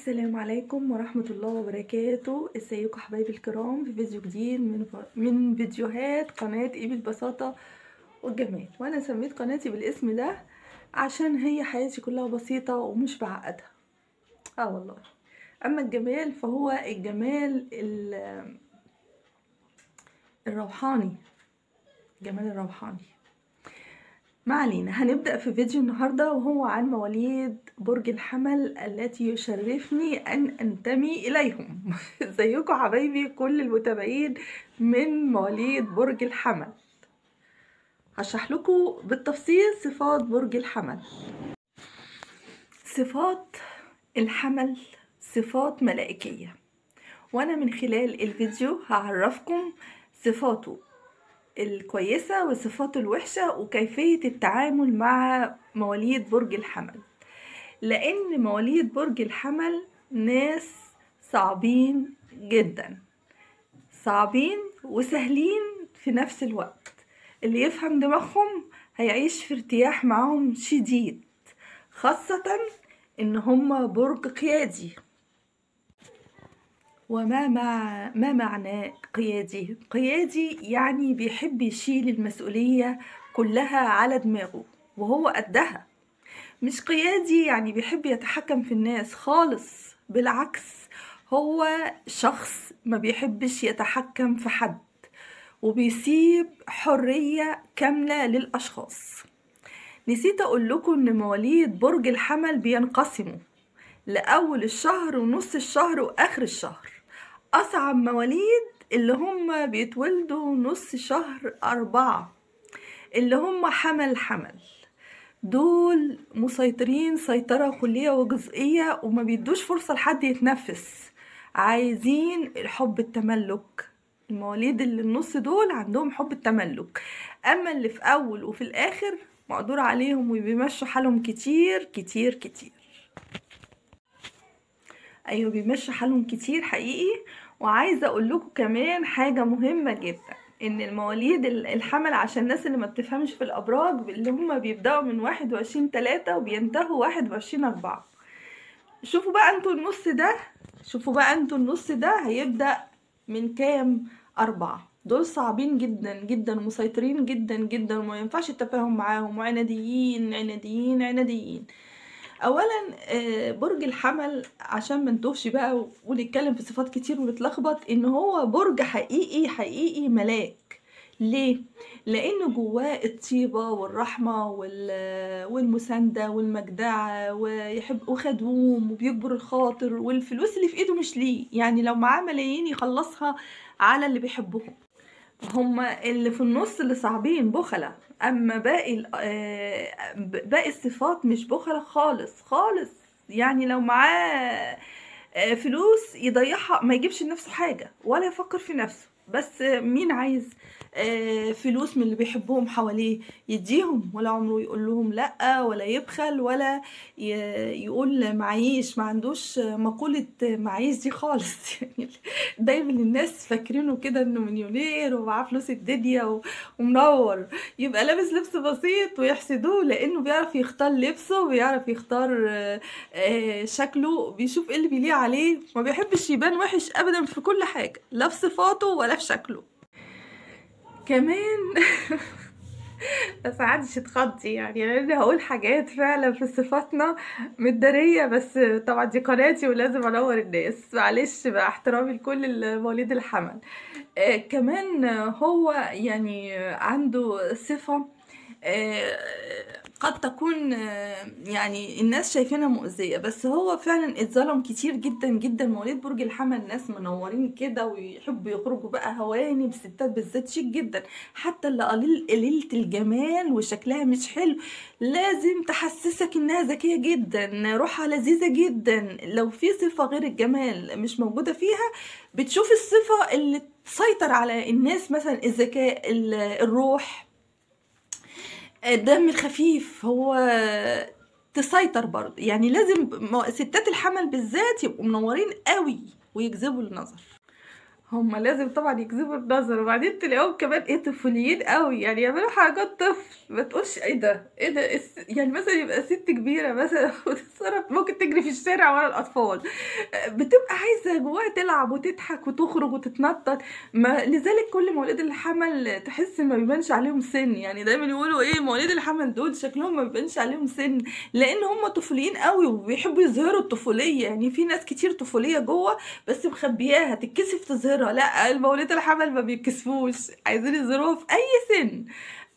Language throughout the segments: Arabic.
السلام عليكم ورحمة الله وبركاته. ازيكم حبايبي الكرام في فيديو جديد من فيديوهات قناة ايه بالبساطة والجمال. وانا سميت قناتي بالاسم ده عشان هي حياتي كلها بسيطة ومش بعقدها. والله. اما الجمال فهو الجمال الروحاني، الجمال الروحاني. ما علينا، هنبدأ في فيديو النهاردة وهو عن مواليد برج الحمل التي يشرفني أن أنتمي إليهم. ازيكم حبايبي كل المتابعين من مواليد برج الحمل. هشرح لكم بالتفصيل صفات برج الحمل. صفات الحمل صفات ملائكية، وأنا من خلال الفيديو هعرفكم صفاته الكويسة وصفاته الوحشة وكيفية التعامل مع مواليد برج الحمل، لأن مواليد برج الحمل ناس صعبين جدا، صعبين وسهلين في نفس الوقت. اللي يفهم دماغهم هيعيش في ارتياح معهم شديد، خاصة ان هم برج قيادي. ما معنى قيادي؟ قيادي يعني بيحب يشيل المسؤولية كلها على دماغه وهو قدها. مش قيادي يعني بيحب يتحكم في الناس خالص، بالعكس هو شخص ما بيحبش يتحكم في حد وبيسيب حرية كاملة للأشخاص. نسيت أقول لكم إن مواليد برج الحمل بينقسموا لأول الشهر ونص الشهر وآخر الشهر. أصعب مواليد اللي هم بيتولدوا نص شهر 4، اللي هم حمل دول مسيطرين سيطرة كلية وجزئية وما بيدوش فرصة لحد يتنفس، عايزين الحب التملك. المواليد اللي النص دول عندهم حب التملك، أما اللي في أول وفي الآخر مقدور عليهم وبيمشوا حالهم كتير كتير كتير. ايوه بيمشوا حالهم كتير حقيقي. وعايزه اقول لكم كمان حاجه مهمه جدا، ان المواليد الحمل عشان الناس اللي ما بتفهمش في الابراج اللي هم بيبداوا من 21/3 وبينتهوا 21/4. شوفوا بقى انتوا النص ده هيبدا من كام؟ 4. دول صعبين جدا جدا ومسيطرين جدا جدا وما ينفعش التفاهم معاهم، وعناديين عناديين عناديين. اولا برج الحمل عشان ما نتوهش بقى ونتكلم في صفات كتير ونتلخبط، ان هو برج حقيقي حقيقي ملاك. ليه؟ لانه جواه الطيبه والرحمه والمسانده والمجدعه، ويحب وخدوم وبيجبر الخاطر، والفلوس اللي في ايده مش ليه، يعني لو معاه ملايين يخلصها على اللي بيحبهم. هما اللي في النص اللي صعبين بخلة، اما باقي الصفات مش بخلة خالص خالص. يعني لو معاه فلوس يضيعها، ما يجيبش لنفسه حاجة ولا يفكر في نفسه، بس مين عايز فلوس من اللي بيحبهم حواليه يديهم، ولا عمره يقول لهم لا، ولا يبخل، ولا يقول معيش. ما عندوش مقولة معيش دي خالص. يعني دايما الناس فاكرينه كده انه مليونير ومعاه فلوس الدنيا ومنور، يبقى لابس لبس بسيط ويحسدوه لانه بيعرف يختار لبسه وبيعرف يختار شكله، بيشوف ايه اللي بيليق عليه، ما بيحبش يبان وحش ابدا في كل حاجة، لا في صفاته ولا في شكله كمان. بس عادش تخضي، يعني انا هقول حاجات فعلا في صفاتنا متدارية، بس طبعا دي قناتي ولازم انور الناس، معلش بقى احترامي لكل مواليد الحمل. كمان هو يعني عنده صفة قد تكون يعني الناس شايفينها مؤذية، بس هو فعلا اتظلم كتير جدا جدا. مواليد برج الحمل ناس منورين كده ويحبوا يخرجوا بقى هواني، بالستات بالذات شيك جدا، حتى اللي قليلة الجمال وشكلها مش حلو لازم تحسسك انها ذكية جدا، روحها لذيذة جدا. لو في صفة غير الجمال مش موجودة فيها، بتشوف الصفة اللي تسيطر على الناس، مثلا الذكاء، الروح، الدم الخفيف، هو تسيطر برضه. يعني لازم ستات الحمل بالذات يبقوا منورين قوي ويجذبوا النظر. هما لازم طبعا يجذبوا النظر، وبعدين تلاقيهم كمان ايه طفوليين قوي، يعني يعملوا حاجات طفل ما تقولش ايه ده ايه ده يعني مثلا يبقى ست كبيره مثلا وتتصرف ممكن تجري في الشارع ورا الاطفال، بتبقى عايزه جواها تلعب وتضحك وتخرج وتتنطط. ما لذلك كل مواليد الحمل تحس ما بيبانش عليهم سن، يعني دايما يقولوا ايه مواليد الحمل دول شكلهم ما بيبانش عليهم سن، لان هم طفوليين قوي وبيحبوا يظهروا الطفوليه. يعني في ناس كتير طفوليه جوه بس مخبياها تتكسف تظهرها، لا المولود الحمل ما بيتكسفوش، عايزين يظهروها في اي سن،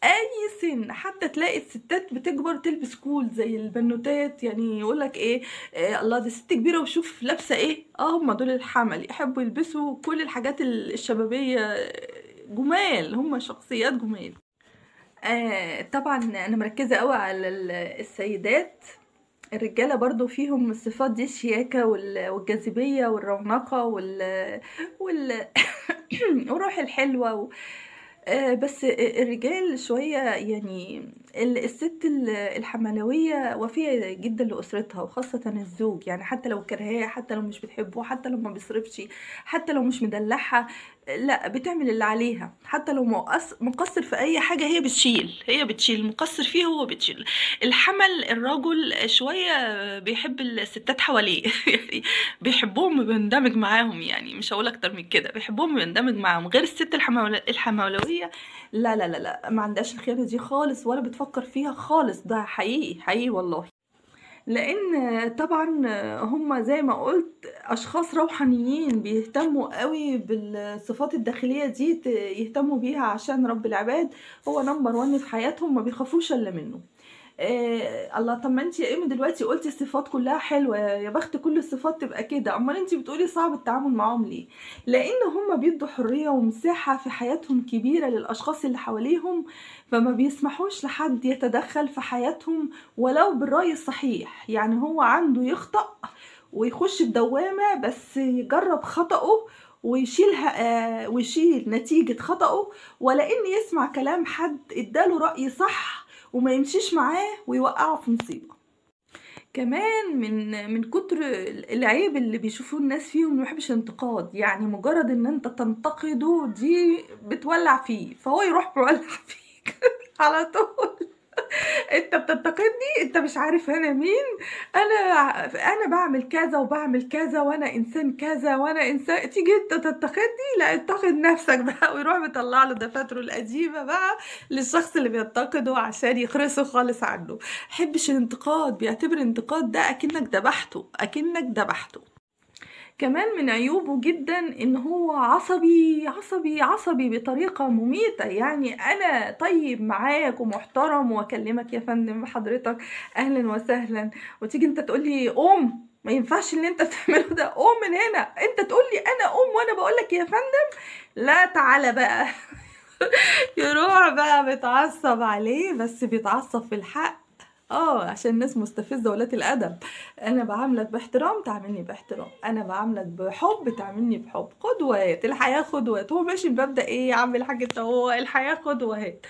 اي سن. حتى تلاقي الستات بتكبر تلبس كول زي البنوتات، يعني يقولك ايه الله دي ست كبيره وشوف لابسه ايه، هم دول الحمل يحبوا يلبسوا كل الحاجات الشبابيه، جمال، هم شخصيات جمال. طبعا انا مركزه قوي على السيدات. الرجالة برضو فيهم الصفات دي، الشياكة والجاذبية والرونقة وال... والروح الحلوة بس الرجال شوية يعني الست الحملوية وفية جدا لأسرتها وخاصة الزوج، يعني حتى لو كرهاه، حتى لو مش بتحبه، حتى لو ما بيصرفش، حتى لو مش مدلعها، لا بتعمل اللي عليها. حتى لو مقصر في أي حاجة هي بتشيل مقصر فيه، هو بتشيل. الحمل الرجل شوية بيحب الستات حواليه يعني بيحبهم وبيندمج معاهم، يعني مش هقول اكتر من كده، بيحبهم ويندمج معاهم. غير الست الحمولوية لا لا لا لا، ما عندهاش الخيانة دي خالص ولا بتفكر فيها خالص، ده حقيقي حقيقي والله. لان طبعا هم زي ما قلت اشخاص روحانيين بيهتموا قوي بالصفات الداخلية دي، يهتموا بيها عشان رب العباد هو نمبر 1 في حياتهم، ما بيخافوش الا منه. الله، طب ما انت يا ايمي دلوقتي قلتي الصفات كلها حلوه، يا بخت كل الصفات تبقى كده، امال انت بتقولي صعب التعامل معاهم ليه؟ لان هم بيدوا حريه ومساحه في حياتهم كبيره للاشخاص اللي حواليهم، فما بيسمحوش لحد يتدخل في حياتهم ولو بالرأي الصحيح. يعني هو عنده يخطأ ويخش الدوامه، بس يجرب خطأه ويشيلها، ويشيل نتيجة خطأه، ولا إن يسمع كلام حد اداله رأي صح وما يمشيش معاه ويوقعه في مصيبة. كمان من كتر العيب اللي بيشوفوه الناس فيهم، ما بيحبش الانتقاد، يعني مجرد ان انت تنتقده دي بتولع فيه، فهو يروح مولع فيك على طول. انت بتنتقدني، انت مش عارف انا مين، انا انا بعمل كذا وبعمل كذا وانا انسان كذا وانا انسان، تيجي انت تنتقدني، لا انتقد نفسك بقى. ويروح مطلع له دفاتره القديمه بقى للشخص اللي بينتقده عشان يخرسه خالص عنه. محبش الانتقاد، بيعتبر الانتقاد ده اكنك ذبحته، اكنك ذبحته. كمان من عيوبه جدا ان هو عصبي عصبي عصبي بطريقة مميتة. يعني انا طيب معاك ومحترم واكلمك يا فندم حضرتك اهلا وسهلا، وتيجي انت تقولي قوم، ما ينفعش اللي انت بتعمله ده، قوم من هنا، انت تقولي انا قوم وانا بقولك يا فندم، لا تعالى بقى. يروح بقى بيتعصب عليه، بس بيتعصب في الحق، عشان الناس مستفزه ولاة الادب. انا بعاملك باحترام تعاملني باحترام، انا بعاملك بحب تعاملني بحب، قدوات الحياه خدوات. هو ماشي بمبدا ايه يا عم الحاج انت، هو الحياه خدوات.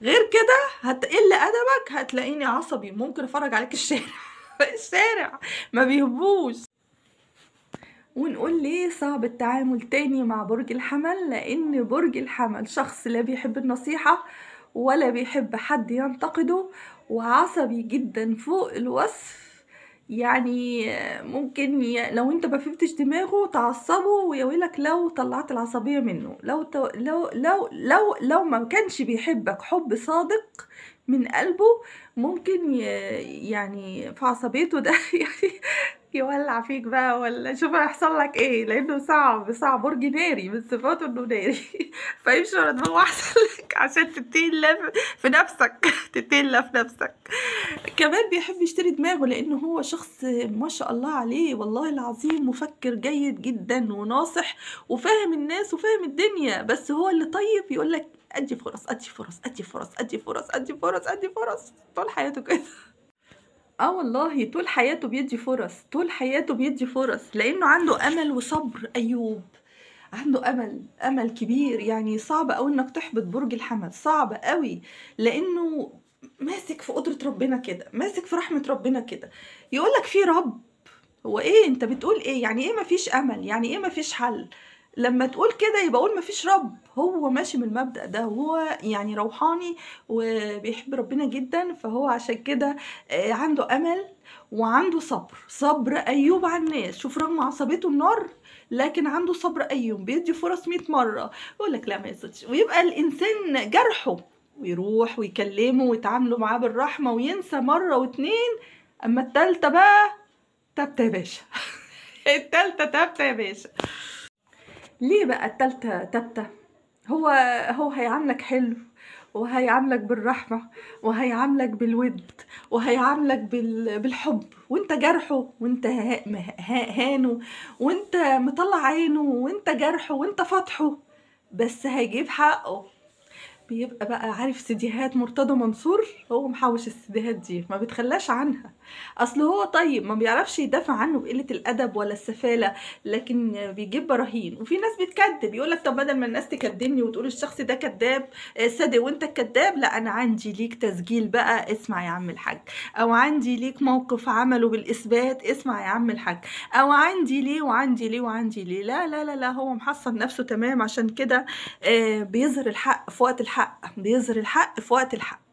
غير كده هتقل ادبك، هتلاقيني عصبي، ممكن افرج عليك الشارع الشارع ما بيهبوش. ونقول ليه صعب التعامل تاني مع برج الحمل، لان برج الحمل شخص لا بيحب النصيحة ولا بيحب حد ينتقده، وعصبي جدا فوق الوصف. يعني ممكن لو انت ما فهمتش دماغه تعصبه ويويلك لو طلعت العصبية منه، لو ما كانش بيحبك حب صادق من قلبه، ممكن يعني في عصبيته ده يعني يولع فيك بقى، ولا شوف هيحصل لك ايه، لانه صعب برج ناري من صفاته انه ناري فيمشي ورا دماغه احسن لك عشان تتهلا في نفسك تتهلا في نفسك. كمان بيحب يشتري دماغه، لانه هو شخص ما شاء الله عليه والله العظيم مفكر جيد جدا وناصح وفاهم الناس وفاهم الدنيا، بس هو اللي طيب يقولك ادي فرص ادي فرص ادي فرص ادي فرص ادي فرص ادي فرص طول حياته كده. والله طول حياته بيدي فرص، طول حياته بيدي فرص، لانه عنده امل وصبر. ايوب عنده امل كبير، يعني صعب قوي انك تحبط برج الحمل، صعب قوي، لانه ماسك في قدرة ربنا كده، ماسك في رحمة ربنا كده، يقولك في رب. هو ايه انت بتقول ايه؟ يعني ايه مفيش امل؟ يعني ايه مفيش حل؟ لما تقول كده يبقى قول مفيش رب. هو ماشي من المبدأ ده، وهو يعني روحاني وبيحب ربنا جدا، فهو عشان كده عنده امل وعنده صبر. صبر ايوب على الناس، شوف رغم عصبيته النار لكن عنده صبر. ايوب بيدي فرص 100 مره، يقول لك لا ما يصدش، ويبقى الانسان جرحه ويروح ويكلمه ويتعاملوا معاه بالرحمه وينسى مره واتنين. اما التالتة بقى تابتة يا باشا. التالتة تابتة يا باشا. ليه بقى التالتة تابتة؟ هو هيعاملك حلو، وهيعاملك بالرحمة، وهيعاملك بالود، وهيعاملك بالحب، وانت جرحه، وانت هانه، وانت مطلع عينه، وانت جرحه، وانت فاتحه، بس هيجيب حقه. بيبقى بقى عارف سيديهات مرتضى منصور، هو محوش السيديهات دي ما بتخلاش عنها. اصل هو طيب ما بيعرفش يدافع عنه بقلة الادب ولا السفالة، لكن بيجيب براهين. وفي ناس بتكذب، يقولك طب بدل ما الناس تكدبني وتقول الشخص ده كذاب صادق وانت الكذاب، لا انا عندي ليك تسجيل بقى اسمع يا عم الحاج، او عندي ليك موقف عمله بالاثبات اسمع يا عم الحاج، او عندي ليه وعندي ليه وعندي ليه. لا لا لا لا، هو محصن نفسه تمام. عشان كده بيظهر الحق في وقت الحق، بيظهر الحق في وقت الحق.